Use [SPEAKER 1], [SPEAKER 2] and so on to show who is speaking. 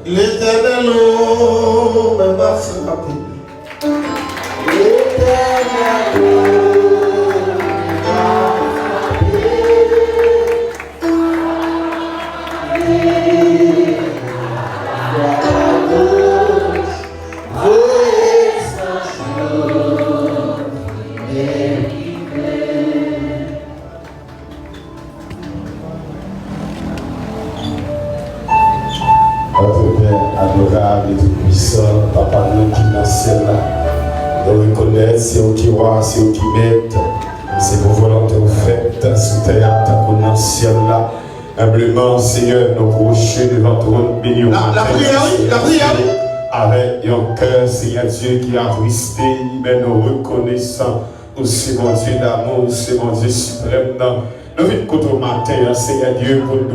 [SPEAKER 1] L'éternel, me va frapper. Adorable et tout-puissant, Papa nous qui dans le ciel là, nous reconnaître, c'est eux qui roi, c'est eux qui mettent, c'est pour volonté faite, sous terre, dans le ciel là, humblement, Seigneur, nous procher devant ton béni. La prière, avec un cœur, Seigneur Dieu, qui a resté, mais nous reconnaissons aussi mon Dieu d'amour, c'est mon Dieu suprême, nous venons contre le matin, Seigneur Dieu, pour nous.